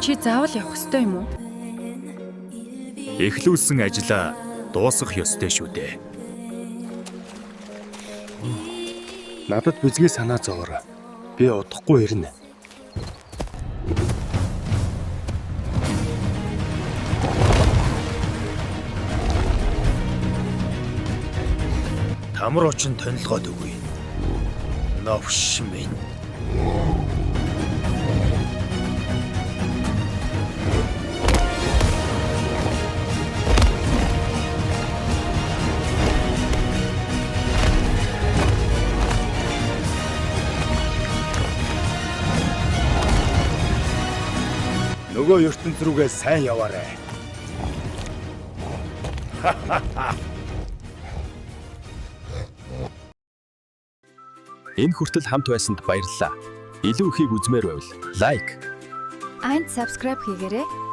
Чи заавал явах ёстой юм уу? Эхлүүлсэн ажлаа дуусгах ёстой шүү дээ. Надад бизгээ санаа зовоорой. Би удахгүй ирнэ. Тамар очин тонилгоод өгье. Новш минь. Нөгөө ертөнц рүүгээ сайн яваарай. Энэ хүртэл хамт байсанд баярлалаа. Илүү ихийг үзмээр байвал лайк, Subscribe хийгээрэй.